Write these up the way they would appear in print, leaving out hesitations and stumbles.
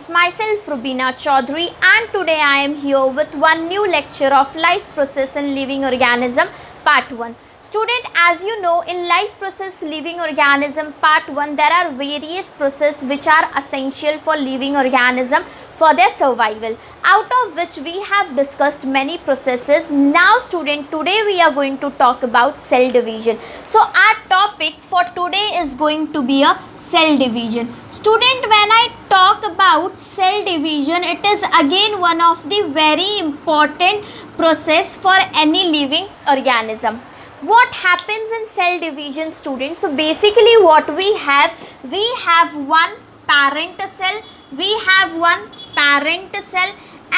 students, myself Rubina Chaudhary, and today I am here with one new lecture of life process in living organism part 1. Student, as you know, in life process living organism part 1 there are various processes which are essential for living organism for their survival, out of which we have discussed many processes. Now student, today we are going to talk about cell division. So our topic for today is going to be a cell division. Student, when I talk about cell division, it is again one of the very important process for any living organism. What happens in cell division, students? So basically what we have one parent cell,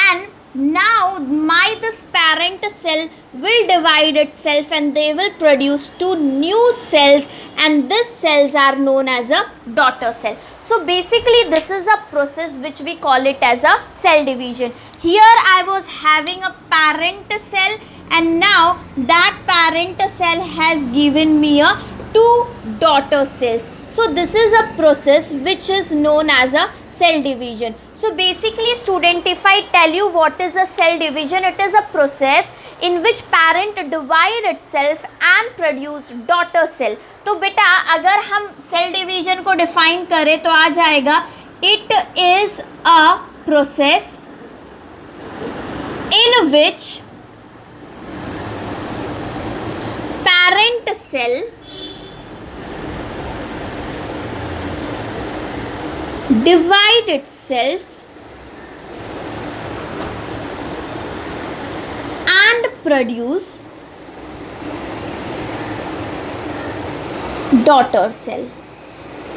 and now this parent cell will divide itself and they will produce two new cells, and these cells are known as a daughter cell. So basically this is a process which we call it as a cell division. Here I was having a parent cell, and now that parent cell has given me a two daughter cells. So this is a process which is known as a cell division. So basically student, if I tell you what is a cell division, it is a process in which parent divide itself and produce daughter cell. तो बेटा अगर हम cell division को define करें तो आ जाएगा, it is a process in which parent cell divide itself and produce daughter cell.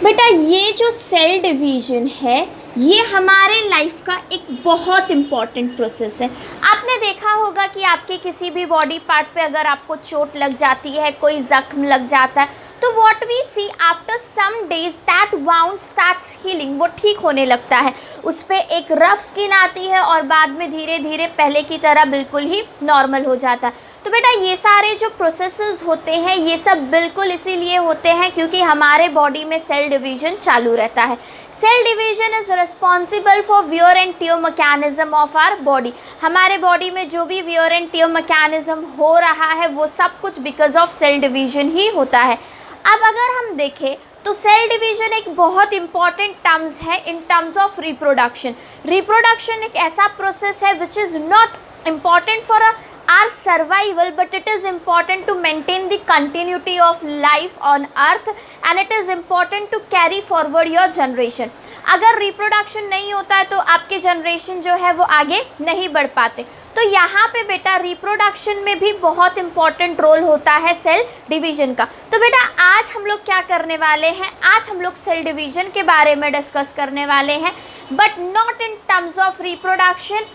बेटा ये जो सेल डिवीजन है ये हमारे लाइफ का एक बहुत इम्पॉर्टेंट प्रोसेस है. आपने देखा होगा कि आपके किसी भी बॉडी पार्ट पे अगर आपको चोट लग जाती है, कोई जख्म लग जाता है, तो what we see after some days that wound starts healing, वो ठीक होने लगता है, उस पर एक रफ स्किन आती है और बाद में धीरे धीरे पहले की तरह बिल्कुल ही नॉर्मल हो जाता है. तो बेटा ये सारे जो प्रोसेसेस होते हैं ये सब बिल्कुल इसीलिए होते हैं क्योंकि हमारे बॉडी में सेल डिवीजन चालू रहता है. Cell division is responsible for wear and tear mechanism of our body. हमारे बॉडी में जो भी वियर एंड टियर मैकेनिज्म हो रहा है वो सब कुछ बिकॉज ऑफ सेल डिवीजन ही होता है. अब अगर हम देखें तो सेल डिवीजन एक बहुत इंपॉर्टेंट टर्म्स है इन टर्म्स ऑफ रिप्रोडक्शन. रिप्रोडक्शन एक ऐसा प्रोसेस है which is not important for our survival, but it is important to maintain the continuity of life on earth, and it is important to carry forward your generation. अगर reproduction नहीं होता है तो आपके generation जो है वो आगे नहीं बढ़ पाते. तो यहाँ पे बेटा रिप्रोडक्शन में भी बहुत इंपॉर्टेंट रोल होता है सेल डिवीजन का. तो बेटा आज हम लोग क्या करने वाले हैं, आज हम लोग सेल डिवीजन के बारे में डिस्कस करने वाले हैं, but not in terms of reproduction,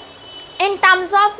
in terms of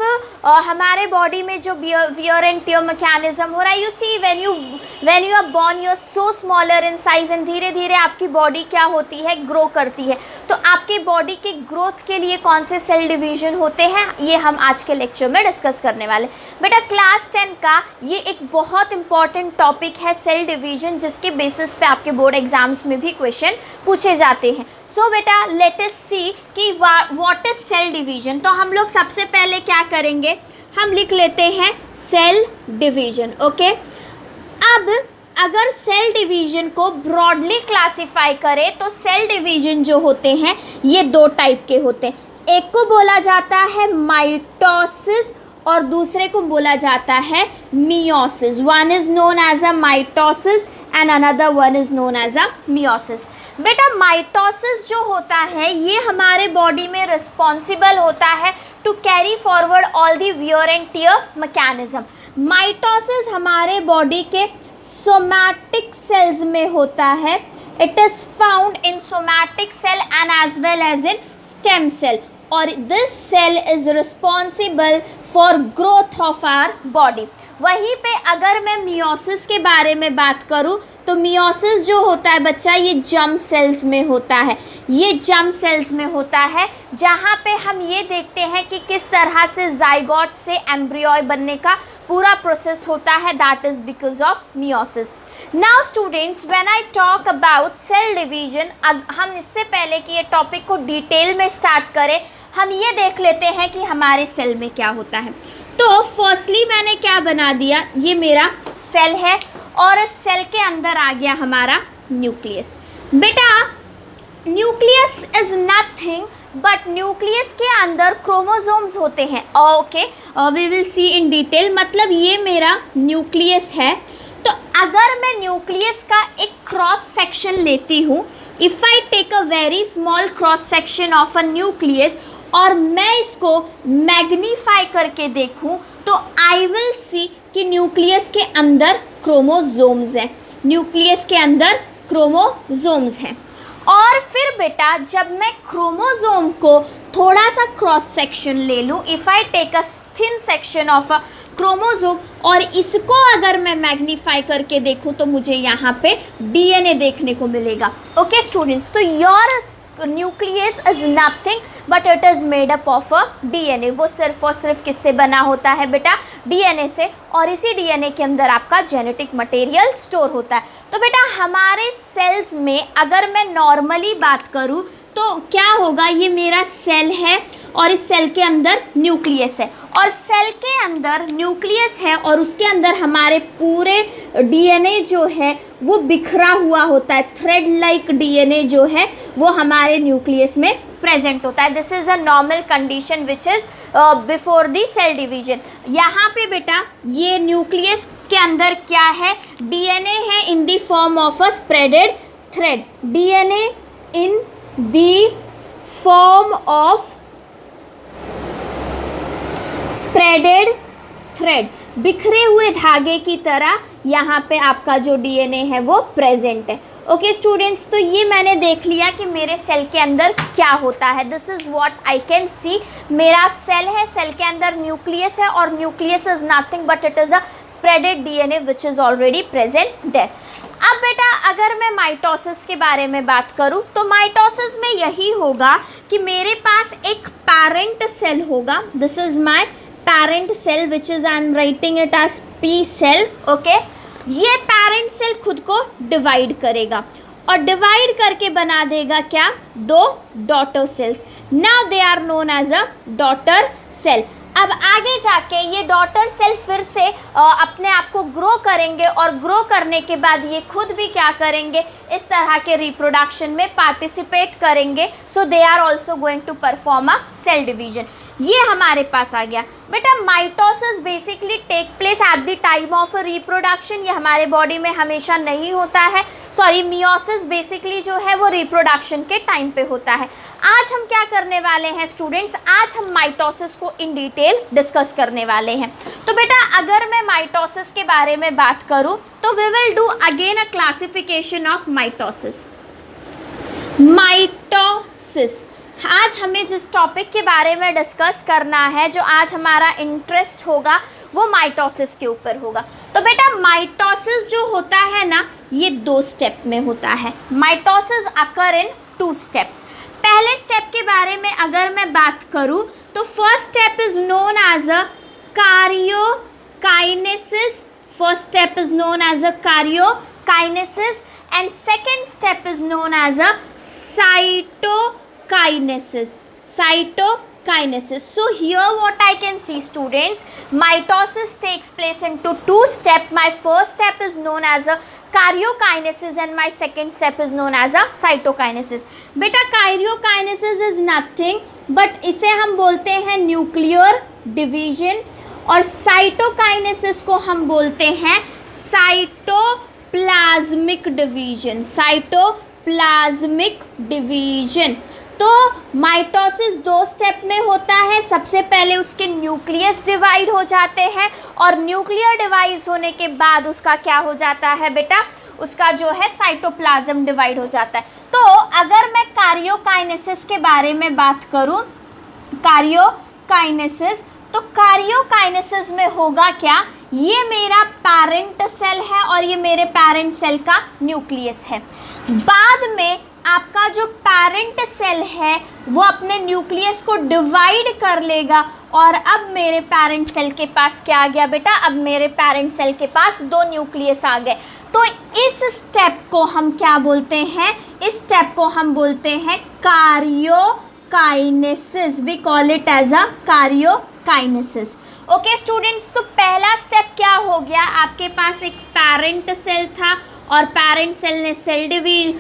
हमारे बॉडी में जो वियर एंड टियर मैकेनिज्म हो रहा है. You see when you are born you are so smaller in size, and धीरे धीरे आपकी बॉडी क्या होती है, ग्रो करती है. तो आपके बॉडी के ग्रोथ के लिए कौन से सेल डिवीजन होते हैं ये हम आज के लेक्चर में डिस्कस करने वाले. बेटा क्लास 10 का ये एक बहुत इंपॉर्टेंट टॉपिक है सेल डिवीजन, जिसके बेसिस पे आपके बोर्ड एग्जाम्स में भी क्वेश्चन पूछे जाते हैं. सो बेटा लेट अस सी कि व्हाट इज सेल डिवीजन. तो हम लोग सबसे पहले क्या करेंगे, हम लिख लेते हैं सेल डिवीजन. ओके, अब अगर सेल डिवीजन को ब्रॉडली क्लासिफाई करें तो सेल डिवीजन जो होते हैं ये दो टाइप के होते हैं. एक को बोला जाता है माइटोसिस और दूसरे को बोला जाता है meiosis. One is known as a mitosis and another one is known as a meiosis. बेटा माइटोसिस जो होता है ये हमारे बॉडी में रिस्पॉन्सिबल होता है to carry forward all the wear and tear mechanism. Mitosis हमारे बॉडी के सोमैटिक सेल्स में होता है. It is found in somatic cell and as well as in stem cell, और this cell is responsible for growth of our body. वहीं पे अगर मैं मियोसिस के बारे में बात करूं तो मियोसिस जो होता है बच्चा ये जर्म सेल्स में होता है. ये जर्म सेल्स में होता है जहाँ पे हम ये देखते हैं कि किस तरह से जाइगोट से एम्ब्रियो बनने का पूरा प्रोसेस होता है, that is because of meiosis. Now students, when I talk about cell division, हम इससे पहले कि ये टॉपिक को डिटेल में स्टार्ट करें, हम ये देख लेते हैं कि हमारे सेल में क्या होता है। तो फर्स्टली मैंने क्या बना दिया, ये मेरा सेल है और सेल के अंदर आ गया हमारा न्यूक्लियस। बेटा nucleus is nothing but nucleus के अंदर क्रोमोसोम्स होते हैं। Okay, we will see in detail. मतलब ये मेरा न्यूक्लियस है। तो अगर मैं न्यूक्लियस का एक क्रॉस सेक्शन लेती हूँ, if I take a very small cross section of a nucleus और मैं इसको मैग्नीफाई करके देखूँ, तो आई विल सी कि न्यूक्लियस के अंदर क्रोमोसोम्स हैं, न्यूक्लियस के अंदर क्रोमोसोम्स हैं। और फिर बेटा जब मैं क्रोमोसोम को थोड़ा सा क्रॉस सेक्शन ले लूँ, if I take a thin section of a chromosome और इसको अगर मैं मैग्नीफाई करके देखूँ, तो मुझे यहाँ पे डीएनए देखने को मिलेगा। ओके स्टूडेंट्स, तो your nucleus is nothing but it is made up of a DNA. वो सिर्फ और सिर्फ किससे बना होता है बेटा, डीएनए से, और इसी डीएनए के अंदर आपका जेनेटिक मटेरियल स्टोर होता है। तो बेटा हमारे सेल्स में अगर मैं नॉर्मली बात करूँ तो क्या होगा, ये मेरा सेल है और इस सेल के अंदर न्यूक्लियस है, और सेल के अंदर न्यूक्लियस है और उसके अंदर हमारे पूरे डीएनए जो है वो बिखरा हुआ होता है। थ्रेड लाइक डीएनए जो है वो हमारे न्यूक्लियस में प्रेजेंट होता है। This is a normal condition which is before the cell division. यहाँ पे बेटा ये न्यूक्लियस के अंदर क्या है, डीएनए है in the form of a spreaded thread, DNA in the form of spreaded thread, बिखरे हुए धागे की तरह यहाँ पे आपका जो डीएनए है वो प्रेजेंट है। ओके स्टूडेंट्स, तो ये मैंने देख लिया कि मेरे सेल के अंदर क्या होता है। This is what I can see. मेरा सेल है, सेल के अंदर न्यूक्लियस है और nucleus is nothing but it is a spreaded DNA which is already present there. अब बेटा अगर मैं माइटोसिस के बारे में बात करूं, तो माइटोसिस में यही होगा कि मेरे पास एक पेरेंट सेल होगा। This is my parent cell which is I am writing it as P cell. Okay, ये पेरेंट सेल खुद को डिवाइड करेगा और डिवाइड करके बना देगा क्या, दो daughter cells. Now they are known as a daughter cell. अब आगे जाके ये डॉटर सेल फिर से अपने आप को ग्रो करेंगे और ग्रो करने के बाद ये खुद भी क्या करेंगे, इस तरह के रिप्रोडक्शन में पार्टिसिपेट करेंगे। So they are also going to perform a cell division. ये हमारे पास आ गया। बेटा mitosis basically take place at the time of reproduction. ये हमारे बॉडी में हमेशा नहीं होता है। सॉरी, मियोसिस बेसिकली जो है वो रिप्रोडक्शन के टाइम पे होता है। आज हम क्या करने वाले हैं स्टूडेंट्स, आज हम माइटोसिस को इन डिटेल डिस्कस करने वाले हैं। तो बेटा अगर मैं माइटोसिस के बारे में बात करूं, तो we will do again a classification of mitosis. Mitosis, आज हमें जिस टॉपिक के बारे में डिस्कस करना है, जो आज हमारा इंटरेस्ट होगा, वो माइटोसिस के ऊपर होगा। तो बेटा माइटोसिस जो होता है ना, ये 2 स्टेप में होता है। Mitosis occur in 2 steps. पहले स्टेप के बारे में अगर मैं बात करूं, तो first step is known as a karyokinesis. First step is known as a karyokinesis and second step is known as a cytokinesis. So here what I can see students, mitosis takes place into 2 steps. My first step is known as a karyokinesis and my second step is known as a cytokinesis. बेटा karyokinesis is nothing but इसे हम बोलते हैं nuclear division, और cytokinesis को हम बोलते हैं साइटोप्लाज्मिक डिवीजन। Cytoplasmic division. तो माइटोसिस 2 स्टेप में होता है। सबसे पहले उसके न्यूक्लियस डिवाइड हो जाते हैं और न्यूक्लियर डिवाइड होने के बाद उसका क्या हो जाता है बेटा, उसका जो है साइटोप्लाज्म डिवाइड हो जाता है। तो अगर मैं कार्योकाइनेसिस के बारे में बात करूं, कार्योकाइनेसिस, तो कार्योकाइनेसिस में होगा क्या, ये मेरा पेरेंट सेल है और ये मेरे पेरेंट सेल का न्यूक्लियस है। बाद में आपका जो पेरेंट सेल है वो अपने न्यूक्लियस को डिवाइड कर लेगा और अब मेरे पेरेंट सेल के पास क्या आ गया बेटा, अब मेरे पेरेंट सेल के पास 2 न्यूक्लियस आ गए। तो इस स्टेप को हम क्या बोलते हैं? इस स्टेप को हम बोलते हैं karyokinesis. We call it as a karyokinesis. Okay students, तो पहला स्टेप क्या हो गया? आपके पास एक पेरेंट सेल था और पेरेंट सेल ने सेल डिवीजन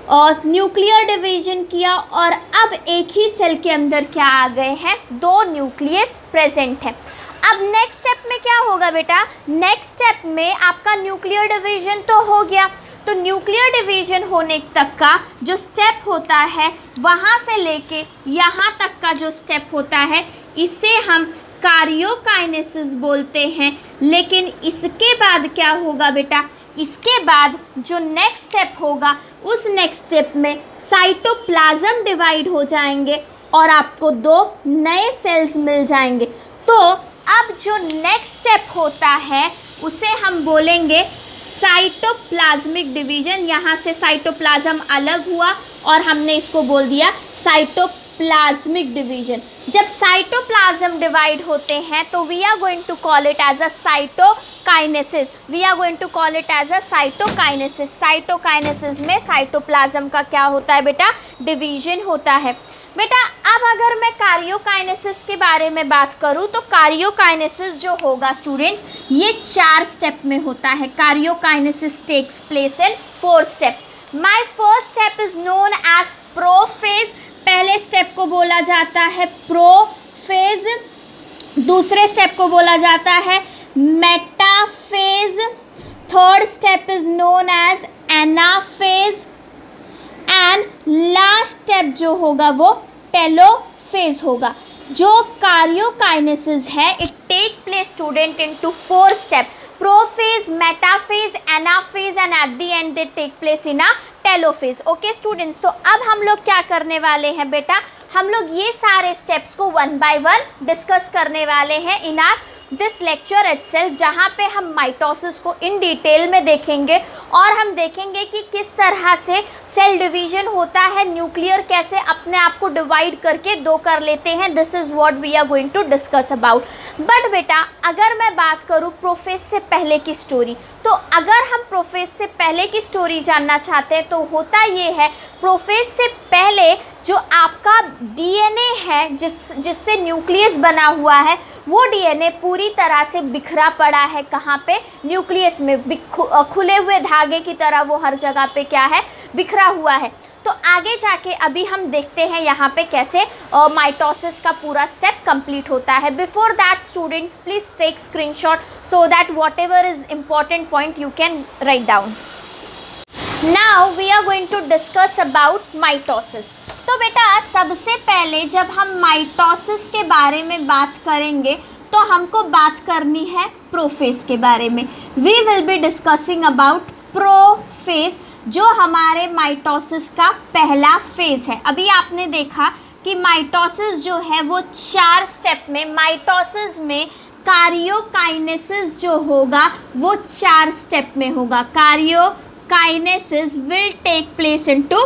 और न्यूक्लियर डिवीजन किया, और अब एक ही सेल के अंदर क्या आ गए हैं? 2 न्यूक्लियस प्रेजेंट है। अब नेक्स्ट स्टेप में क्या होगा बेटा? नेक्स्ट स्टेप में आपका न्यूक्लियर डिवीजन तो हो गया, तो न्यूक्लियर डिवीजन होने तक का जो स्टेप होता है, वहाँ से लेके यहाँ तक का जो स्टेप होता है, इसे हम कार्योकाइनेसिस बोलते हैं। लेकिन इसके बाद क्या होगा बेटा? इसके बाद जो नेक्स्ट स्टेप होगा, उस नेक्स्ट स्टेप में साइटोप्लाज्म डिवाइड हो जाएंगे और आपको 2 नए सेल्स मिल जाएंगे। तो अब जो नेक्स्ट स्टेप होता है उसे हम बोलेंगे साइटोप्लाज्मिक डिवीजन। यहाँ से साइटोप्लाज्म अलग हुआ और हमने इसको बोल दिया साइटोप्लाज्मिक डिवीजन। जब साइटोप्लाज्म डिवाइड होते हैं तो we are going to call it as a cytokinesis. We are going to call it as a cytokinesis. Cytokinesis में साइटोप्लाज्म का क्या होता है बेटा? डिवीजन होता है। बेटा अब अगर मैं कार्योकाइनेसिस के बारे में बात करूं तो कार्योकाइनेसिस जो होगा स्टूडेंट्स, ये 4 स्टेप में होता है। Karyokinesis takes place in 4 step. My first step is known as prophase. पहले स्टेप को बोला जाता है प्रोफेज, दूसरे स्टेप को बोला जाता है metaphase, third step is known as anaphase, and last step जो होगा वो टेलोफेज होगा। जो कार्योकाइनेसिस है, it take place student into 4 step: prophase, metaphase, anaphase, and at the end they take place in a telophase. Okay students, तो अब हम लोग क्या करने वाले हैं बेटा? हम लोग ये सारे स्टेप्स को 1 बाय 1 डिस्कस करने वाले हैं इन आर दिस लेक्चर इटसेल्फ, जहाँ पे हम माइटोसिस को इन डिटेल में देखेंगे और हम देखेंगे कि किस तरह से सेल डिवीजन होता है, न्यूक्लियर कैसे अपने आप को डिवाइड करके 2 कर लेते हैं। This is what we are going to discuss about. But बेटा अगर मैं बात करूँ प्रोफेज से पहले की स्टोरी, तो अगर हम प्रोफेज से पहले की स्टोरी जानना चाहते हैं तो होता ये है, प्रोफेज से पहले जो आपका डीएनए है जिससे न्यूक्लियस बना हुआ है, वो डीएनए पूरी तरह से बिखरा पड़ा है। कहाँ पे? न्यूक्लियस में। खुले हुए धागे की तरह वो हर जगह पे क्या है? बिखरा हुआ है। तो आगे जाके अभी हम देखते हैं यहाँ पे कैसे माइटोसिस का पूरा स्टेप कंप्लीट होता है। Before that students please take screenshot so that whatever is important point you can write down. Now we are going to discuss about mitosis. तो बेटा सबसे पहले जब हम माइटोसिस के बारे में बात करेंगे तो हमको बात करनी है प्रोफेज के बारे में। We will be discussing about prophase, जो हमारे माइटोसिस का पहला फेज है। अभी आपने देखा कि माइटोसिस जो है वो 4 स्टेप में, माइटोसिस में कार्योकाइनेसिस जो होगा वो 4 स्टेप में होगा। Karyokinesis will take place into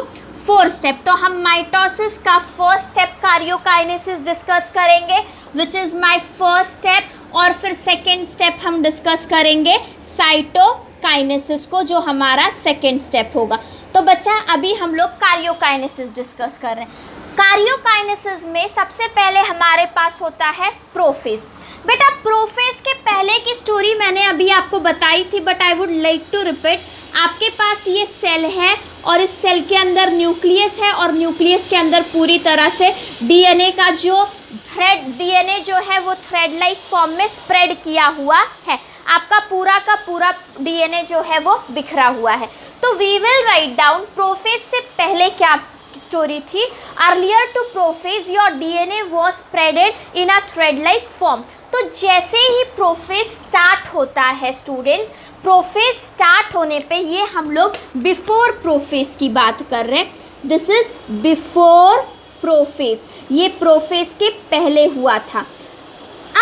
4 step. तो हम माइटोसिस का फर्स्ट स्टेप कार्योकाइनेसिस डिस्कस करेंगे, which is my first step, और फिर सेकेंड स्टेप हम डिस्कस करेंगे साइटोकाइनेसिस को, जो हमारा सेकेंड स्टेप होगा। तो बच्चा अभी हम लोग कार्योकाइनेसिस डिस्कस कर रहे हैं। कार्योकाइनेसिस में सबसे पहले हमारे पास होता है प्रोफेज। बेटा प्रोफेज के पहले की स्टोरी मैंने अभी आपको बताई थी, but I would like to repeat. आपके पास ये सेल है और इस सेल के अंदर न्यूक्लियस है, और न्यूक्लियस के अंदर पूरी तरह से डीएनए का जो थ्रेड, डीएनए जो है वो थ्रेड लाइक फॉर्म में स्प्रेड किया हुआ है। आपका पूरा का पूरा डीएनए जो है वो बिखरा हुआ है। तो we will write down prophase से पहले क्या स्टोरी थी। Earlier to prophase your DNA was spreaded in a thread like form. तो जैसे ही प्रोफेज स्टार्ट होता है स्टूडेंट्स, प्रोफेज स्टार्ट होने पे, ये हम लोग बिफोर प्रोफेज की बात कर रहे हैं, दिस इज बिफोर प्रोफेज, ये प्रोफेज के पहले हुआ था।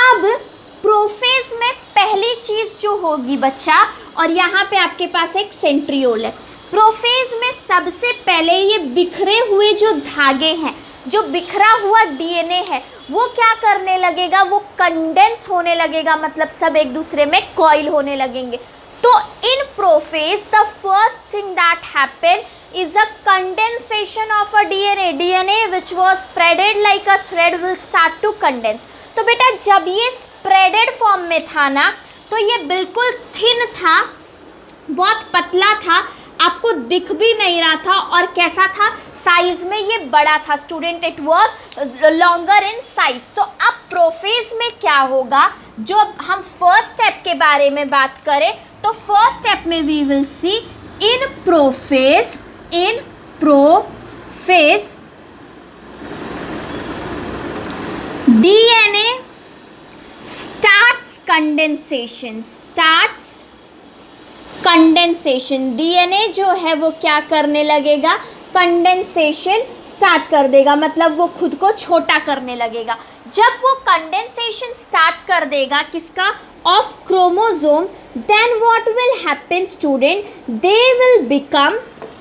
अब प्रोफेज में पहली चीज़ जो होगी बच्चा, और यहाँ पे आपके पास एक सेंट्रियोल है। प्रोफेज में सबसे पहले ये बिखरे हुए जो धागे हैं, जो बिखरा हुआ डीएनए है, वो क्या करने लगेगा? वो कंडेंस होने लगेगा, मतलब सब एक दूसरे में कॉइल होने लगेंगे। तो in prophase the first thing that happen is a condensation of a DNA which was spreaded like a thread will start to condense. तो बेटा जब ये spreaded form में था ना, तो ये बिल्कुल thin था, बहुत पतला था, आपको दिख भी नहीं रहा था, और कैसा था, साइज में ये बड़ा था student, it was longer in size. तो अब प्रोफेज में क्या होगा, जो हम फर्स्ट स्टेप के बारे में बात करें तो फर्स्ट स्टेप में we will see in prophase DNA starts condensation. DNA जो है वो क्या करने लगेगा, कंडेंसेशन स्टार्ट कर देगा, मतलब वो खुद को छोटा करने लगेगा। जब वो कंडेंसेशन स्टार्ट कर देगा किसका, of chromosome, then what will happen student, they will become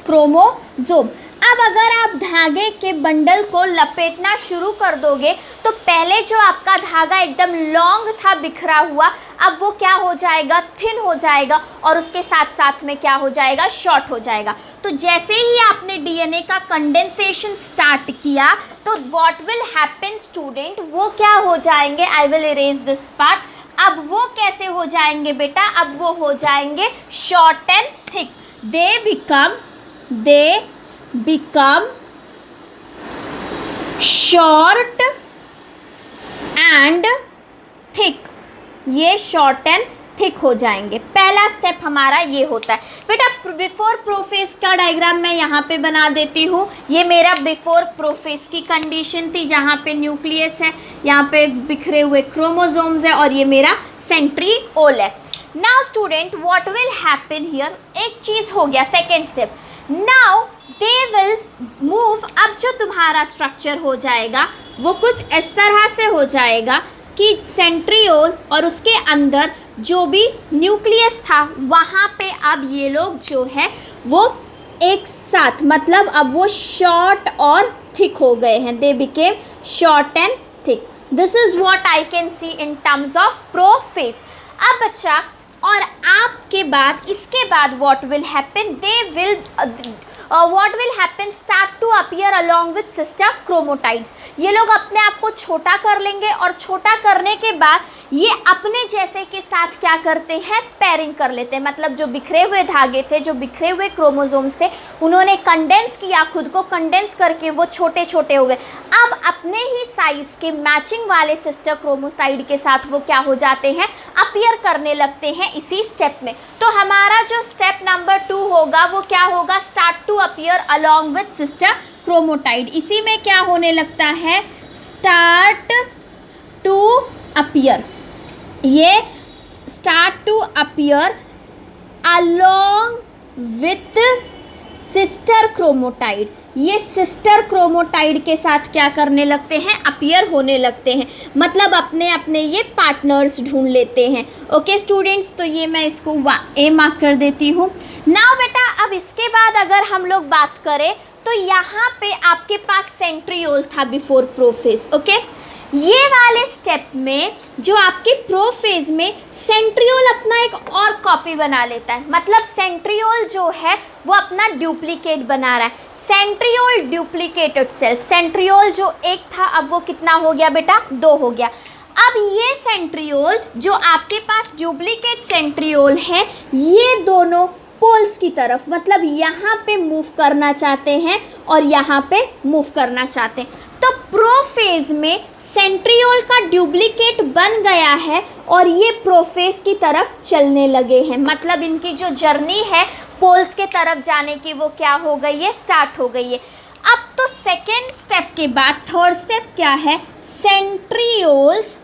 chromosome. अब अगर आप धागे के बंडल को लपेटना शुरू कर दोगे तो पहले जो आपका धागा एकदम लॉन्ग था, बिखरा हुआ, अब वो क्या हो जाएगा, थिन हो जाएगा, और उसके साथ साथ में क्या हो जाएगा, शॉर्ट हो जाएगा। तो जैसे ही आपने DNA का कंडेंसेशन स्टार्ट किया तो व्हाट विल हैपन स्टूडेंट, वो क्या हो जाएंगे, I will erase this part. अब वो कैसे हो जाएंगे बेटा, अब वो हो जाएंगे short and thick. They become short and thick, ये शॉर्ट एंड थिक हो जाएंगे। पहला स्टेप हमारा ये होता है बेटा। बिफोर प्रोफेज का डायग्राम मैं यहाँ पे बना देती हूँ। ये मेरा बिफोर प्रोफेज की कंडीशन थी, जहाँ पे न्यूक्लियस है, यहाँ पे बिखरे हुए क्रोमोसोम्स है, और ये मेरा सेंट्रियोल है। Now student what will happen here, एक चीज़ हो गया, second step. Now they will move. अब जो तुम्हारा स्ट्रक्चर हो जाएगा वो कुछ इस तरह से हो जाएगा कि सेंट्रियोल और उसके अंदर जो भी न्यूक्लियस था वहाँ पे अब ये लोग जो है वो एक साथ, मतलब अब वो शॉर्ट और थिक हो गए हैं, they became short and thick. This is what I can C in terms of prophase. अब बच्चा, और आपके बाद इसके बाद what will happen, they will what will happen, start to appear along with sister chromatids। ये लोग अपने आप को छोटा कर लेंगे, और छोटा करने के बाद ये अपने जैसे के साथ क्या करते हैं, पेयरिंग कर लेते हैं। मतलब जो बिखरे हुए धागे थे, जो बिखरे हुए क्रोमोसोम्स थे, उन्होंने कंडेंस किया, खुद को कंडेंस करके वो छोटे छोटे हो गए। अब अपने ही साइज के मैचिंग वाले सिस्टर क्रोमोटाइड के साथ वो क्या हो जाते हैं, अपीयर करने लगते हैं इसी स्टेप में। तो हमारा जो स्टेप नंबर 2 होगा वो क्या होगा, start to appear along with sister chromatid. इसी में क्या होने लगता है, स्टार्ट टू अपीयर, ये start to appear along with sister chromatid. ये सिस्टर क्रोमोटाइड के साथ क्या करने लगते हैं, अपीयर होने लगते हैं, मतलब अपने अपने ये पार्टनर्स ढूंढ लेते हैं। ओके स्टूडेंट्स, तो ये मैं इसको ए मार्क कर देती हूँ। नाउ बेटा, अब इसके बाद अगर हम लोग बात करें तो यहाँ पे आपके पास सेंट्रियोल था बिफोर प्रोफेज। ओके, ये वाले स्टेप में जो आपके प्रोफेज में सेंट्रियोल अपना एक और कॉपी बना लेता है, मतलब सेंट्रियोल जो है वो अपना डुप्लीकेट बना रहा है। सेंट्रियोल डुप्लीकेट इटसेल्फ, सेंट्रियोल जो एक था अब वो कितना हो गया बेटा, 2 हो गया। अब ये सेंट्रियोल जो आपके पास डुप्लीकेट सेंट्रियोल है, ये दोनों पोल्स की तरफ, मतलब यहाँ पे मूव करना चाहते हैं और यहाँ पे मूव करना चाहते हैं। तो प्रोफेज में सेंट्रियोल का डुप्लीकेट बन गया है और ये प्रोफेज की तरफ चलने लगे हैं, मतलब इनकी जो जर्नी है पोल्स के तरफ जाने की वो क्या हो गई है, स्टार्ट हो गई है। अब तो सेकेंड स्टेप के बाद थर्ड स्टेप क्या है, सेंट्रियोल्स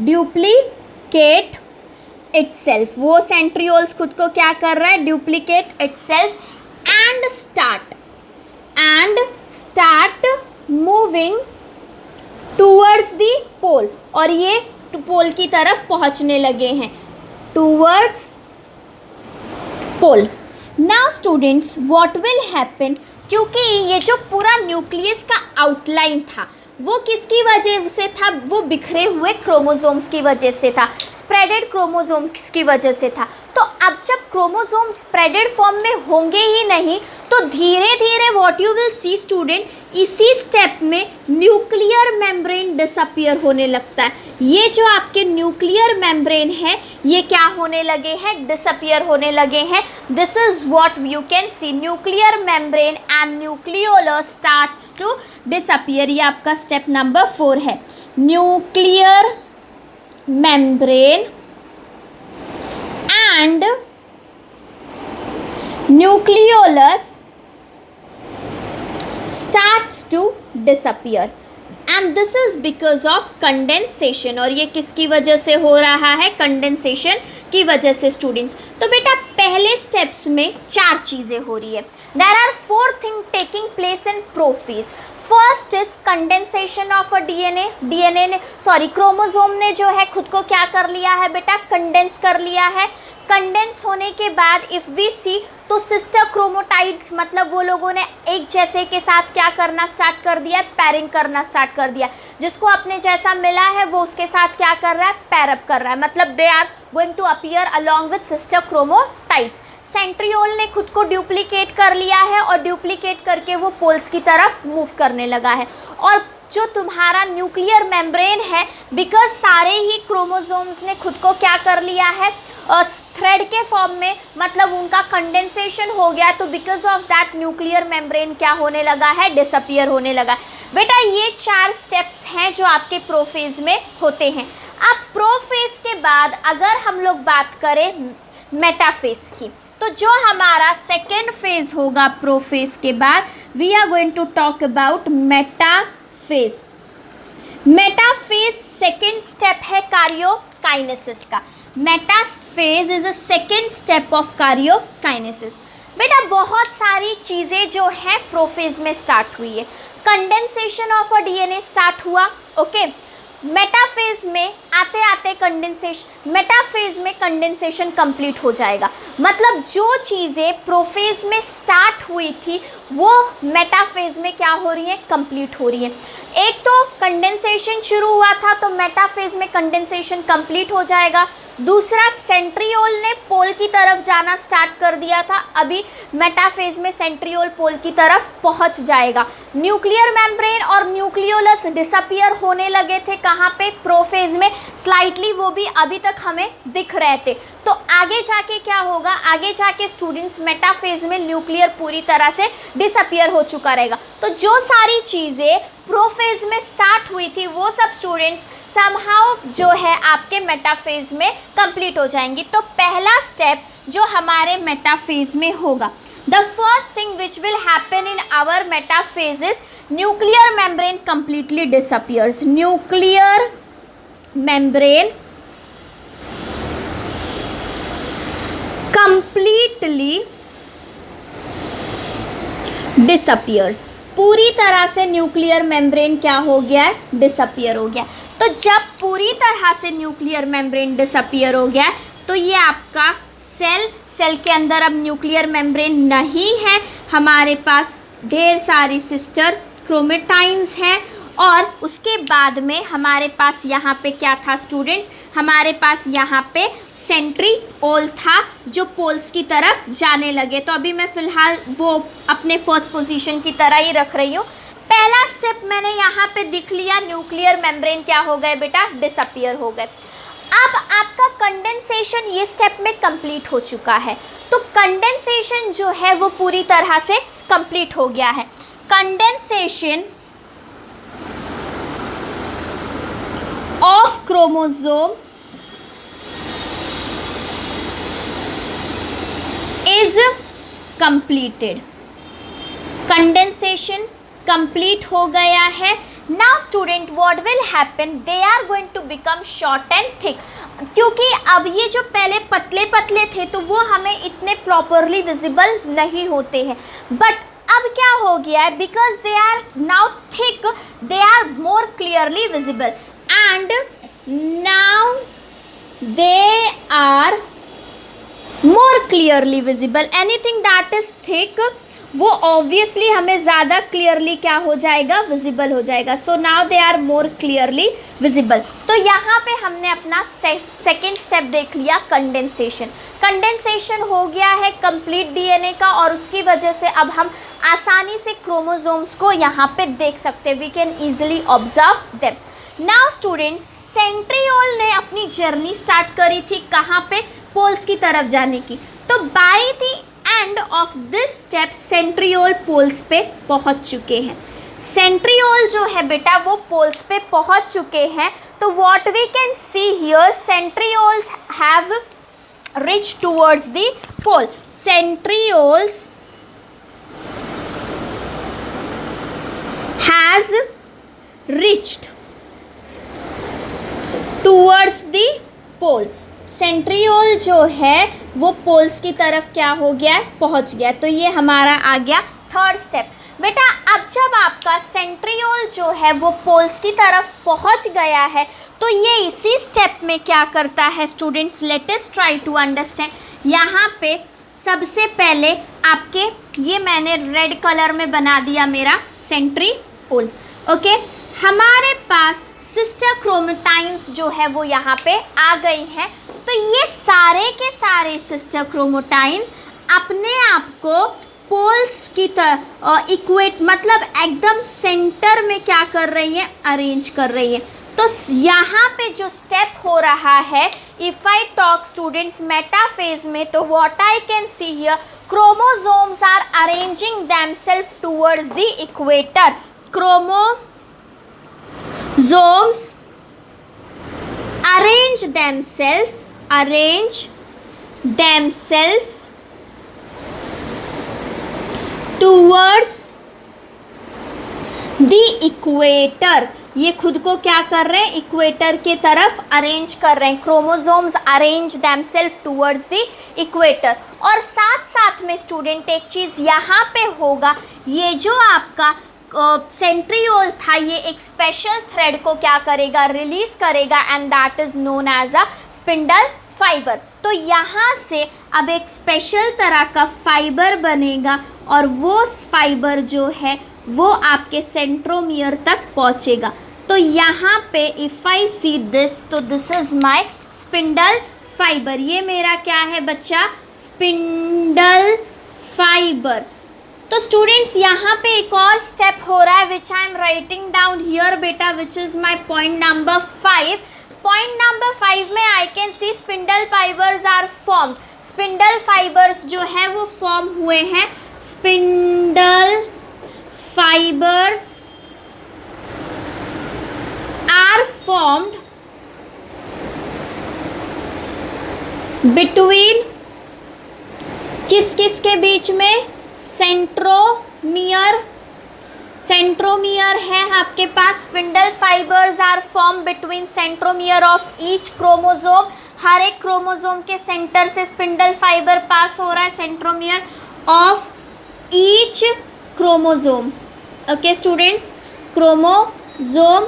डुप्लीकेट इटसेल्फ, वो सेंट्रियोल्स खुद को क्या कर रहा है, duplicate itself and start moving towards the pole, और ये पोल की तरफ पहुंचने लगे हैं, towards pole. Now students what will happen, क्योंकि ये जो पूरा न्यूक्लियस का आउटलाइन था वो किसकी वजह से था? वो बिखरे हुए क्रोमोसोम्स की वजह से था, स्प्रेडेड क्रोमोसोम्स की वजह से था। तो अब जब क्रोमोसोम स्प्रेडेड फॉर्म में होंगे ही नहीं, तो धीरे धीरे what you will see student, इसी स्टेप में न्यूक्लियर मेम्ब्रेन डिसअपियर होने लगता है। ये जो आपके न्यूक्लियर मेम्ब्रेन है, ये क्या होने लगे हैं? डिसअपियर होने लगे हैं। This is what you can see, nuclear membrane and nucleolus starts to disappear. ये आपका स्टेप नंबर 4 है। Nuclear membrane and nucleolus starts to disappear and this is because of condensation। और ये किसकी वजह से हो रहा है? कंडेंसेशन की वजह से स्टूडेंट्स। तो बेटा पहले स्टेप्स में 4 चीज़ें हो रही है। There are 4 thing taking place in prophase. First is condensation of a DNA ने क्रोमोसोम ने जो है खुद को क्या कर लिया है बेटा? कंडेंस कर लिया है। कंडेंस होने के बाद इफ़ वी सी, तो सिस्टर क्रोमोटाइड्स मतलब वो लोगों ने एक जैसे के साथ क्या करना स्टार्ट कर दिया? पैरिंग करना स्टार्ट कर दिया। जिसको अपने जैसा मिला है वो उसके साथ क्या कर रहा है? पैरअप कर रहा है। मतलब they are going to appear along with sister chromatids. Centriole ने खुद को डुप्लीकेट कर लिया है और डुप्लीकेट करके वो पोल्स की तरफ मूव करने लगा है। और जो तुम्हारा न्यूक्लियर मेम्ब्रेन है, बिकॉज सारे ही क्रोमोसोम्स ने खुद को क्या कर लिया है? थ्रेड के फॉर्म में, मतलब उनका कंडेंसेशन हो गया, तो because of that nuclear membrane क्या होने लगा है? डिसअपियर होने लगा। बेटा ये 4 स्टेप्स हैं जो आपके प्रोफेज में होते हैं। अब प्रोफेज के बाद अगर हम लोग बात करें मेटाफेज की, तो जो हमारा सेकेंड फेज होगा प्रोफेज के बाद, we are going to talk about metaphase. Metaphase second step है कार्योकाइनेसिस का। Metaphase is a second step of karyokinesis. बेटा बहुत सारी चीज़ें जो है प्रोफेज में स्टार्ट हुई है। Condensation of a DNA start हुआ, ओके। मेटाफेज में आते आते मेटाफेज में कंडेंसेशन कंप्लीट हो जाएगा। मतलब जो चीज़ें प्रोफेज में स्टार्ट हुई थी वो मेटाफेज में क्या हो रही है? कंप्लीट हो रही है। एक तो कंडेंसेशन शुरू हुआ था तो मेटाफेज में कंडेंसेशन कंप्लीट हो जाएगा। दूसरा, सेंट्रियोल ने पोल की तरफ जाना स्टार्ट कर दिया था, अभी मेटाफेज में सेंट्रियोल पोल की तरफ पहुंच जाएगा। न्यूक्लियर मेम्ब्रेन और न्यूक्लियोलस डिसअपियर होने लगे थे, कहाँ पे? प्रोफेज में स्लाइटली, वो भी अभी तक हमें दिख रहे थे। तो आगे जाके क्या होगा? आगे जाके स्टूडेंट्स मेटाफेज में न्यूक्लियर पूरी तरह से डिसअपियर हो चुका रहेगा। तो जो सारी चीज़ें प्रोफेज में स्टार्ट हुई थी वो सब स्टूडेंट्स समहाउ जो है आपके मेटाफेज में कंप्लीट हो जाएंगी। तो पहला स्टेप जो हमारे मेटाफेज में होगा, the first thing which will happen in our metaphase is nuclear membrane completely disappears. Nuclear membrane completely disappears. पूरी तरह से न्यूक्लियर मेम्ब्रेन क्या हो गया है? डिसअपियर हो गया। तो जब पूरी तरह से न्यूक्लियर मेम्ब्रेन डिसअपियर हो गया तो ये आपका सेल के अंदर अब न्यूक्लियर मेम्ब्रेन नहीं है, हमारे पास ढेर सारी सिस्टर क्रोमेटाइन्स हैं। और उसके बाद में हमारे पास यहाँ पे क्या था स्टूडेंट्स? हमारे पास यहाँ पे सेंट्रियोल था जो पोल्स की तरफ जाने लगे। तो अभी मैं फ़िलहाल वो अपने फर्स्ट पोजीशन की तरह ही रख रही हूँ। पहला स्टेप मैंने यहाँ पे दिख लिया, न्यूक्लियर मेम्ब्रेन क्या हो गए बेटा? डिसअपियर हो गए। अब आपका कंडेंसेशन ये स्टेप में कंप्लीट हो चुका है। तो कंडेंसेशन जो है वो पूरी तरह से कंप्लीट हो गया है। Condensation of chromosome is completed. Condensation complete हो गया है। Now student what will happen? They are going to become short and thick. क्योंकि अब ये जो पहले पतले पतले थे तो वो हमें इतने प्रॉपरली विजिबल नहीं होते हैं, बट अब क्या हो गया है? Because they are now thick, they are more clearly visible and now they are more clearly visible. Anything that is thick वो ऑब्वियसली हमें ज़्यादा क्लियरली क्या हो जाएगा, विजिबल हो जाएगा. So now they are more clearly visible. तो यहाँ पे हमने अपना सेकेंड स्टेप देख लिया, कंडेंसेशन. कंडेंसेशन हो गया है कंप्लीट डीएनए का, और उसकी वजह से अब हम आसानी से क्रोमोसोम्स को यहाँ पे देख सकते हैं. We can easily observe them. Now students, centriole ने अपनी जर्नी स्टार्ट करी थी कहाँ पे, पोल्स की तरफ जाने की. तो by the end of this step centriole poles पे पहुंच चुके हैं. सेंट्रियोल जो है बेटा वो पोल्स पे पहुंच चुके हैं. तो what we can see here, centrioles have reach towards the pole. Centrioles has reached towards the pole. Centriole जो है वो पोल्स की तरफ क्या हो गया है, पहुंच गया. तो ये हमारा आ गया थर्ड स्टेप. बेटा अब जब आपका सेंट्रियोल जो है वो पोल्स की तरफ पहुंच गया है, तो ये इसी स्टेप में क्या करता है students, let us try to understand. यहाँ पे सबसे पहले आपके ये मैंने रेड कलर में बना दिया मेरा सेंट्रियोल. ओके, हमारे पास सिस्टर क्रोमेटाइन्स जो है वो यहाँ पे आ गई हैं. तो ये सारे के सारे सिस्टर क्रोमेटाइन्स अपने आप को पोल्स की तरह इक्वेट मतलब एकदम सेंटर में क्या कर रही हैं, अरेंज कर रही हैं. तो यहाँ पे जो स्टेप हो रहा है, if I talk students metaphase में, तो what I can see here, chromosomes are arranging themself towards the equator. Chromosomes arrange themselves towards the equator. ये खुद को क्या कर रहे हैं, इक्वेटर के तरफ अरेंज कर रहे हैं. Chromosomes arrange themself towards the equator. और साथ साथ में स्टूडेंट एक चीज़ यहाँ पे होगा, ये जो आपका सेंट्रियोल था ये एक स्पेशल थ्रेड को क्या करेगा, रिलीज करेगा, and that is known as a spindle fibre. तो यहाँ से अब एक स्पेशल तरह का फाइबर बनेगा, और वो फाइबर जो है वो आपके सेंट्रोमियर तक पहुँचेगा. तो यहाँ पे इफ़ आई सी दिस, तो this is my spindle fibre. ये मेरा क्या है बच्चा, स्पिंडल फाइबर. तो स्टूडेंट्स यहाँ पे एक और स्टेप हो रहा है which I am writing down here बेटा, which is my point number 5. Point number 5 में I can see spindle fibres are formed. Spindle fibres जो है वो फॉर्म हुए हैं. Spindle fibres are formed between किस किस के बीच में, सेंट्रोमियर है आपके पास. Spindle fibres are form between centromere of each chromosome. हर एक क्रोमोसोम के सेंटर से स्पिंडल फाइबर पास हो रहा है, centromere of each chromosome. Okay students, chromosome,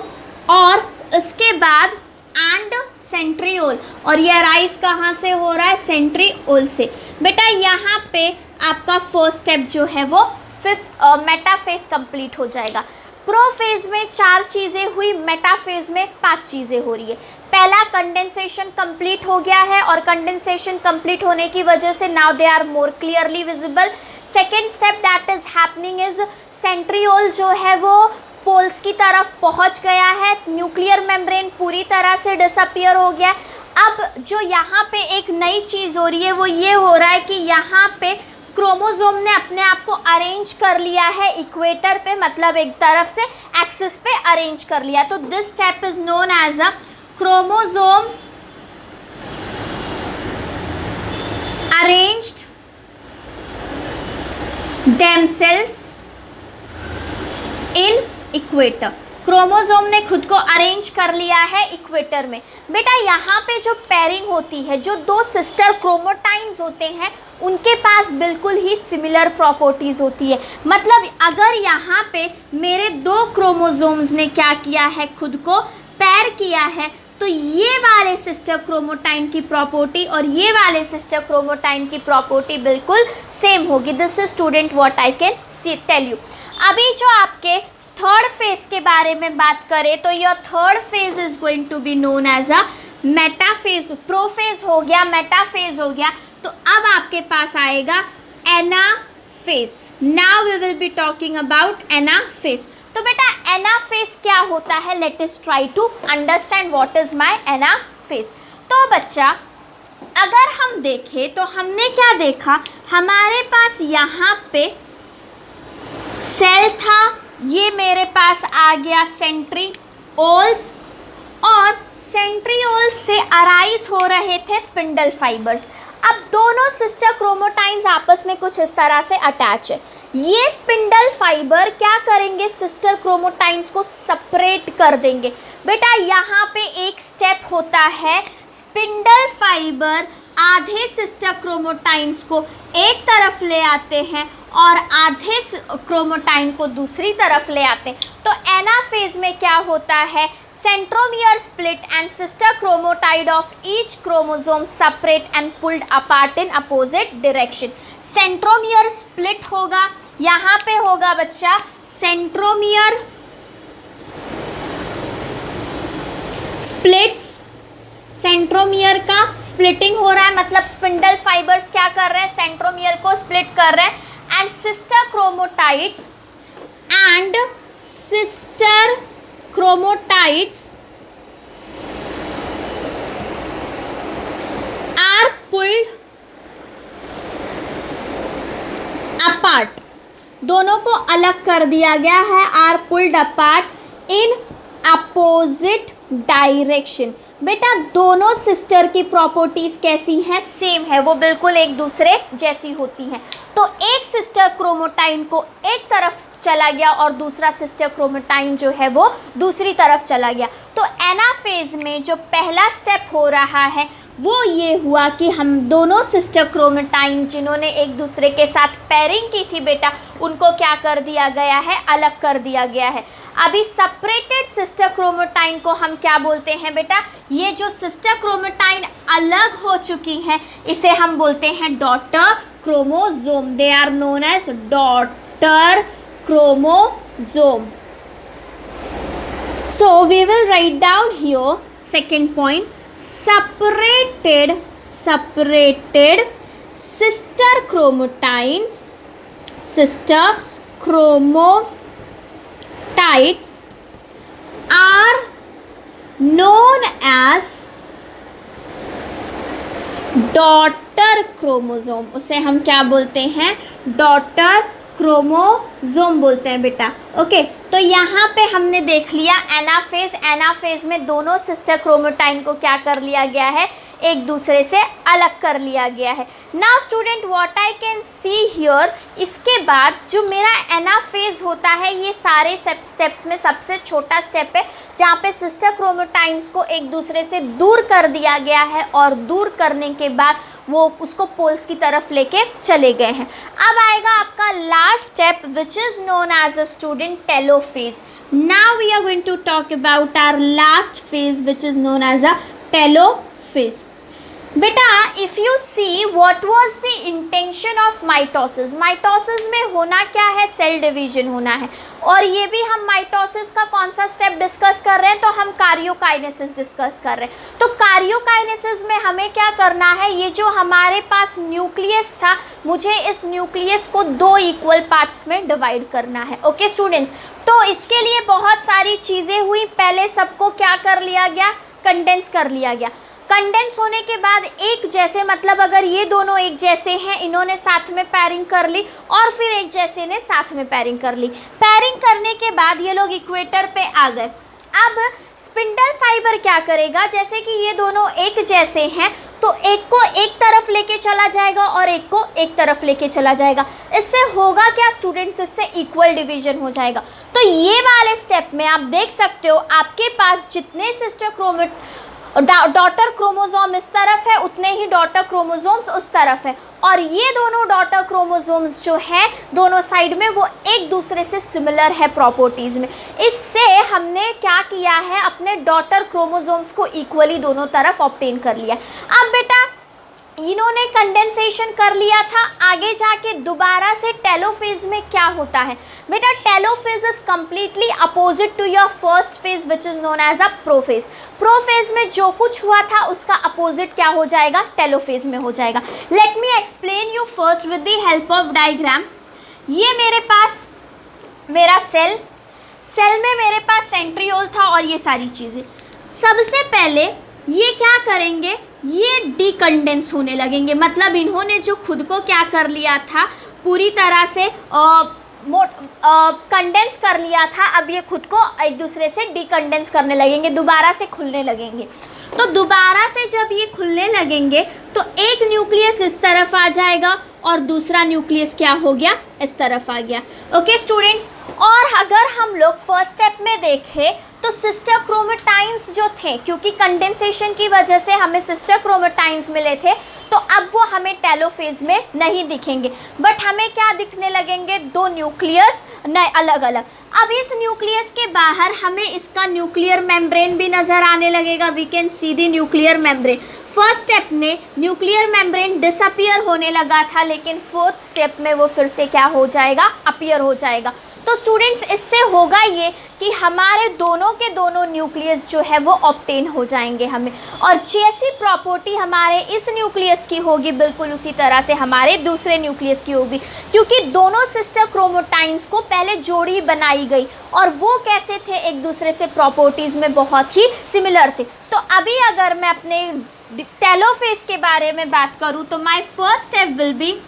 और उसके बाद एंड सेंट्रियोल. और ये राइज कहाँ से हो रहा है, सेंट्रियोल से. बेटा यहाँ पे आपका फर्स्ट स्टेप जो है वो फिफ्थ मेटाफेज कंप्लीट हो जाएगा. प्रोफेज में 4 चीज़ें हुई, मेटाफेज में 5 चीज़ें हो रही है. पहला कंडेंसेशन कंप्लीट हो गया है, और कंडेंसेशन कंप्लीट होने की वजह से now they are more clearly visible. Second step that is happening is centriole जो है वो पोल्स की तरफ पहुंच गया है. न्यूक्लियर मेम्ब्रेन पूरी तरह से डिसअपियर हो गया. अब जो यहाँ पे एक नई चीज़ हो रही है वो ये हो रहा है कि यहाँ पे क्रोमोसोम ने अपने आप को अरेंज कर लिया है इक्वेटर पे, मतलब एक तरफ से एक्सिस पे अरेंज कर लिया. तो this step is known as a chromosome arranged themself in equator. Chromosome ने खुद को अरेंज कर लिया है इक्वेटर में. बेटा यहाँ पे जो पेयरिंग होती है, जो 2 सिस्टर क्रोमोटाइन्स होते हैं उनके पास बिल्कुल ही सिमिलर प्रॉपर्टीज़ होती है. मतलब अगर यहाँ पे मेरे 2 क्रोमोसोम्स ने क्या किया है, खुद को पेयर किया है, तो ये वाले सिस्टर क्रोमोटाइन की प्रॉपर्टी और ये वाले सिस्टर क्रोमोटाइन की प्रॉपर्टी बिल्कुल सेम होगी। This is student what I can tell you. अभी जो आपके थर्ड फेज के बारे में बात करें तो your third phase is going to be known as a metaphase. Prophase हो गया, मेटाफेज हो गया, तो अब आपके पास आएगा anaphase. Now we will be talking about anaphase. तो बेटा एनाफेज क्या होता है, let us try to understand what is my anaphase. तो बच्चा अगर हम देखें तो हमने क्या देखा, हमारे पास यहाँ पे सेल था, ये मेरे पास आ गया सेंट्रिओल्स, और सेंट्रिओल्स से अराइज हो रहे थे स्पिंडल फाइबर्स। अब दोनों सिस्टर क्रोमोटाइन्स आपस में कुछ इस तरह से अटैच है। ये स्पिंडल फाइबर क्या करेंगे, सिस्टर क्रोमोटाइन्स को सेपरेट कर देंगे। बेटा यहाँ पे एक स्टेप होता है, स्पिंडल फाइबर आधे सिस्टर क्रोमोटाइन्स को एक तरफ ले आते हैं और आधे क्रोमोटाइन को दूसरी तरफ ले आते हैं। तो एनाफेज में क्या होता है, centromere split and sister chromotide of each chromosome separate and pulled apart in opposite direction। centromere split होगा, यहाँ पे होगा बच्चा centromere splits, सेंट्रोमियर का स्प्लिटिंग हो रहा है, मतलब स्पिंडल फाइबर्स क्या कर रहे हैं, सेंट्रोमियर को स्प्लिट कर रहे हैं। And sister chromatids are pulled apart, दोनों को अलग कर दिया गया है, are pulled apart in opposite direction। बेटा दोनों सिस्टर की प्रॉपर्टीज कैसी हैं, सेम है, वो बिल्कुल एक दूसरे जैसी होती हैं। तो एक सिस्टर क्रोमोटाइन को एक तरफ चला गया और दूसरा सिस्टर क्रोमोटाइन जो है वो दूसरी तरफ चला गया। तो एनाफेज में जो पहला स्टेप हो रहा है वो ये हुआ कि हम दोनों सिस्टर क्रोमोटाइन जिन्होंने एक दूसरे के साथ पेयरिंग की थी बेटा, उनको क्या कर दिया गया है, अलग कर दिया गया है। अभी सेपरेटेड सिस्टर क्रोमोटाइन को हम क्या बोलते हैं बेटा, ये जो सिस्टर क्रोमोटाइन अलग हो चुकी हैं इसे हम बोलते हैं daughter chromosome. They are known as daughter chromosome. So we will write down here second point, separated sister chromatides are known as daughter chromosome. उसे हम क्या बोलते हैं, डॉटर क्रोमोसोम बोलते हैं बेटा। ओके, तो यहाँ पे हमने देख लिया एनाफेज। एनाफेज में दोनों सिस्टर क्रोमोटाइन को क्या कर लिया गया है, एक दूसरे से अलग कर लिया गया है। Now student what I can see here, इसके बाद जो मेरा एनाफेज होता है ये सारे स्टेप्स में सबसे छोटा स्टेप है जहाँ पे सिस्टर क्रोमोटाइन्स को एक दूसरे से दूर कर दिया गया है और दूर करने के बाद वो उसको पोल्स की तरफ लेके चले गए हैं। अब आएगा आपका last step which is known as a student telophase. Now we are going to talk about our last phase which is known as a telophase. बेटा if you see what was the intention of mitosis, mitosis में होना क्या है, cell division होना है। और ये भी हम माइटोसिस का कौन सा स्टेप डिस्कस कर रहे हैं, तो हम कार्योकाइनेसिस डिस्कस कर रहे हैं। तो कार्योकाइनेसिस में हमें क्या करना है, ये जो हमारे पास न्यूक्लियस था मुझे इस न्यूक्लियस को दो इक्वल पार्ट्स में डिवाइड करना है। ओके स्टूडेंट्स, तो इसके लिए बहुत सारी चीज़ें हुई। पहले सबको क्या कर लिया गया, कंडेंस कर लिया गया। कंडेंस होने के बाद एक जैसे, मतलब अगर ये दोनों एक जैसे हैं, इन्होंने साथ में पैरिंग कर ली और फिर एक जैसे ने साथ में पैरिंग कर ली। पैरिंग करने के बाद ये लोग इक्वेटर पे आ गए। अब स्पिंडल फाइबर क्या करेगा, जैसे कि ये दोनों एक जैसे हैं तो एक को एक तरफ लेके चला जाएगा और एक को एक तरफ लेके चला जाएगा। इससे होगा क्या स्टूडेंट्स, इससे इक्वल डिवीजन हो जाएगा। तो ये वाले स्टेप में आप देख सकते हो आपके पास जितने सिस्टर डॉटर क्रोमोसोम इस तरफ है, उतने ही डॉटर क्रोमोसोम्स उस तरफ है, और ये दोनों डॉटर क्रोमोसोम्स जो है दोनों साइड में वो एक दूसरे से सिमिलर है प्रॉपर्टीज़ में। इससे हमने क्या किया है, अपने डॉटर क्रोमोसोम्स को इक्वली दोनों तरफ ऑब्टेन कर लिया। अब बेटा इन्होंने कंडेंसेशन कर लिया था, आगे जाके दोबारा से टेलोफेज में क्या होता है बेटा, telophase is completely opposite to your first phase which is known as a prophase. Prophase में जो कुछ हुआ था उसका अपोजिट क्या हो जाएगा, टेलोफेज में हो जाएगा। Let me explain you first with the help of diagram. ये मेरे पास मेरा सेल में मेरे पास सेंट्रियोल था और ये सारी चीज़ें। सबसे पहले ये क्या करेंगे, ये डिकंडेंस होने लगेंगे, मतलब इन्होंने जो खुद को क्या कर लिया था, पूरी तरह से कंडेंस कर लिया था, अब ये खुद को एक दूसरे से डिकंडेंस करने लगेंगे, दोबारा से खुलने लगेंगे। तो दोबारा से जब ये खुलने लगेंगे तो एक न्यूक्लियस इस तरफ आ जाएगा और दूसरा न्यूक्लियस क्या हो गया, इस तरफ आ गया। ओके स्टूडेंट्स, और अगर हम लोग फर्स्ट स्टेप में देखें तो सिस्टर क्रोमेटाइन्स जो थे, क्योंकि कंडेंसेशन की वजह से हमें सिस्टर क्रोमेटाइन्स मिले थे, तो अब वो हमें टेलोफेज में नहीं दिखेंगे, बट हमें क्या दिखने लगेंगे, दो न्यूक्लियस नए अलग अलग। अब इस न्यूक्लियस के बाहर हमें इसका न्यूक्लियर मेम्ब्रेन भी नज़र आने लगेगा, we can see the nuclear membrane. First step में न्यूक्लियर मेम्ब्रेन डिसअपियर होने लगा था, लेकिन फोर्थ स्टेप में वो फिर से क्या हो जाएगा, अपीयर हो जाएगा। तो स्टूडेंट्स इससे होगा ये कि हमारे दोनों के दोनों न्यूक्लियस जो है वो ऑब्टेन हो जाएंगे हमें, और जैसी प्रॉपर्टी हमारे इस न्यूक्लियस की होगी बिल्कुल उसी तरह से हमारे दूसरे न्यूक्लियस की होगी, क्योंकि दोनों सिस्टर क्रोमोटाइन्स को पहले जोड़ी बनाई गई और वो कैसे थे, एक दूसरे से प्रॉपर्टीज़ में बहुत ही सिमिलर थे। तो अभी अगर मैं अपने टेलोफेज के बारे में बात करूँ तो my first step will be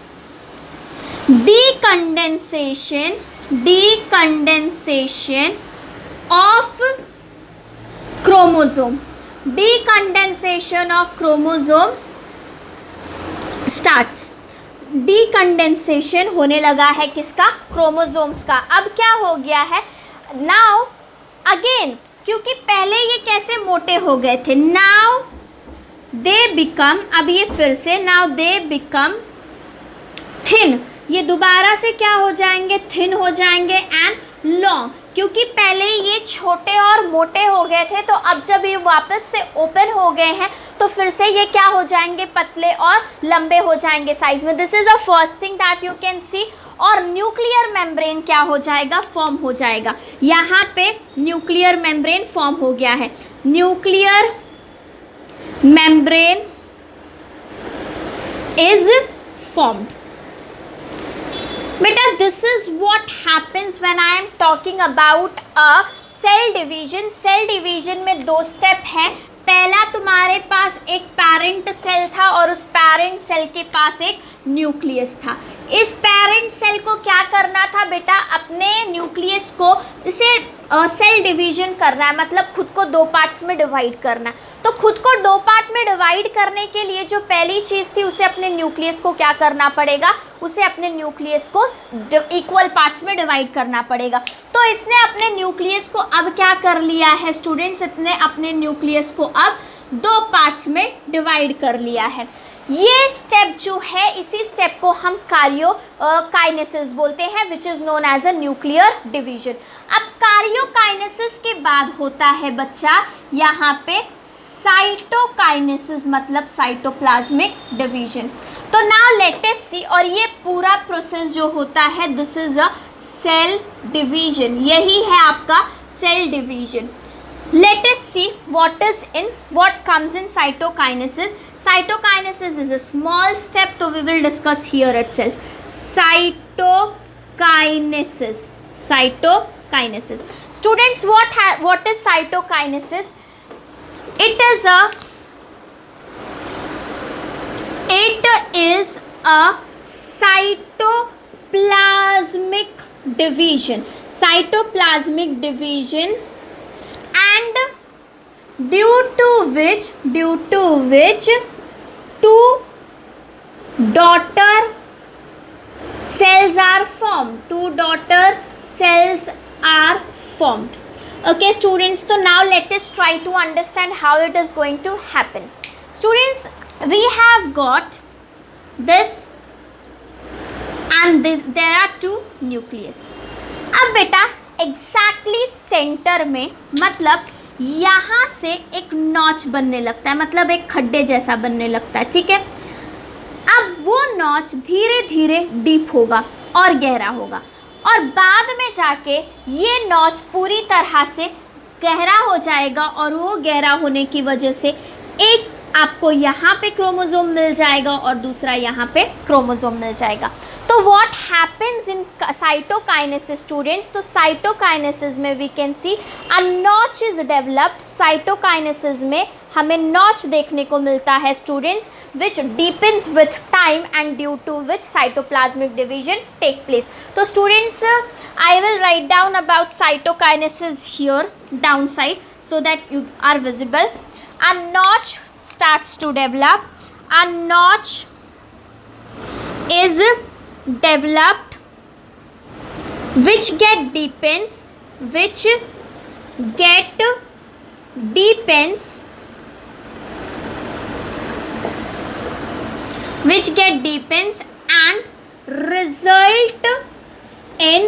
decondensation of chromosome starts। डिकंडेंसेशन होने लगा है किसका, क्रोमोसोम्स का। अब क्या हो गया है, नाउ अगेन, क्योंकि पहले ये कैसे मोटे हो गए थे, नाउ दे बिकम, अब ये फिर से नाउ दे बिकम थिन, ये दोबारा से क्या हो जाएंगे, थिन हो जाएंगे एंड लॉन्ग, क्योंकि पहले ये छोटे और मोटे हो गए थे, तो अब जब ये वापस से ओपन हो गए हैं तो फिर से ये क्या हो जाएंगे, पतले और लंबे हो जाएंगे साइज में। This is a first thing that you can सी। और न्यूक्लियर मेम्ब्रेन क्या हो जाएगा, फॉर्म हो जाएगा। यहाँ पे न्यूक्लियर मेम्ब्रेन फॉर्म हो गया है, न्यूक्लियर मेम्ब्रेन इज फॉर्म्ड। बेटा this is what happens when I am talking about a cell division. Cell division में दो स्टेप है। पहला तुम्हारे पास एक पेरेंट सेल था और उस पेरेंट सेल के पास एक न्यूक्लियस था। इस पेरेंट सेल को क्या करना था बेटा, अपने न्यूक्लियस को इसे सेल डिवीजन करना है, मतलब खुद को दो पार्ट्स में डिवाइड करना है। तो खुद को दो पार्ट में डिवाइड करने के लिए जो पहली चीज़ थी, उसे अपने न्यूक्लियस को क्या करना पड़ेगा, उसे अपने न्यूक्लियस को इक्वल पार्ट्स में डिवाइड करना पड़ेगा। तो इसने अपने न्यूक्लियस को अब क्या कर लिया है स्टूडेंट्स, इसने अपने न्यूक्लियस को अब दो पार्ट्स में डिवाइड कर लिया है। ये स्टेप जो है, इसी स्टेप को हम कार्योकाइनेसिस बोलते हैं, which is known as a nuclear division. अब कार्योकाइनेसिस के बाद होता है बच्चा यहाँ पे साइटोकाइनेसिस, मतलब साइटोप्लाज्मिक डिवीजन। तो नाउ लेट अस सी, और ये पूरा प्रोसेस जो होता है, this is a cell division, यही है आपका cell division. Let us see what comes in cytokinesis. Cytokinesis is a small step, so we will discuss here itself. Cytokinesis. Students, what is cytokinesis? It is a cytoplasmic division. And due to which two daughter cells are formed. Okay students, so now let us try to understand how it is going to happen. Students, we have got this and there are two nucleus. अब बेटा exactly centre में, मतलब यहाँ से एक notch बनने लगता है, मतलब एक खड्डे जैसा बनने लगता है, ठीक है। अब वो नॉच धीरे धीरे डीप होगा और गहरा होगा, और बाद में जाके ये नॉच पूरी तरह से गहरा हो जाएगा, और वो गहरा होने की वजह से एक आपको यहाँ पे क्रोमोसोम मिल जाएगा और दूसरा यहाँ पे क्रोमोसोम मिल जाएगा। तो what happens in cytokinesis students, तो साइटोकाइनेसिस में we can see a notch is developed. Cytokinesis में हमें नॉच देखने को मिलता है students, which deepens with time and due to which cytoplasmic division take place. तो students, I will write down about cytokinesis here down side so that you are visible. A notch starts to develop. A notch is developed which deepens and result in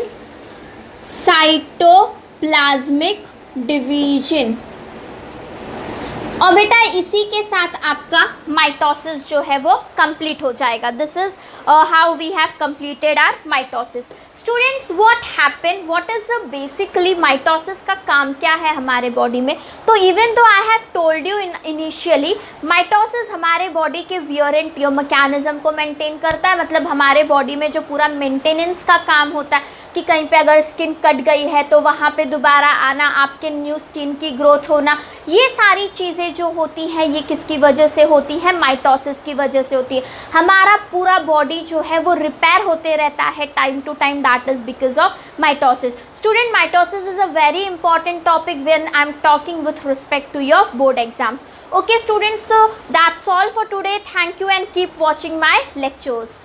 cytoplasmic division. और बेटा इसी के साथ आपका mitosis जो है वो complete हो जाएगा। This is how we have completed our mitosis. Students, what happen, what is the basically mitosis का काम क्या है हमारे बॉडी में? तो even though I have told you initially, mitosis हमारे बॉडी के वियर एंड टियर मैकेनिज्म को मेंटेन करता है। मतलब हमारे बॉडी में जो पूरा मेंटेनेंस का काम होता है कि कहीं पे अगर स्किन कट गई है तो वहाँ पे दोबारा आना, आपके न्यू स्किन की ग्रोथ होना, ये सारी चीज़ें जो होती हैं ये किसकी वजह से होती है? माइटोसिस की वजह से होती है। हमारा पूरा बॉडी जो है वो रिपेयर होते रहता है time to time, that is because of mitosis. Student, mitosis is a very important topic when I am talking with respect to your board exams. Okay students, so that's all for today. Thank you and keep watching my lectures.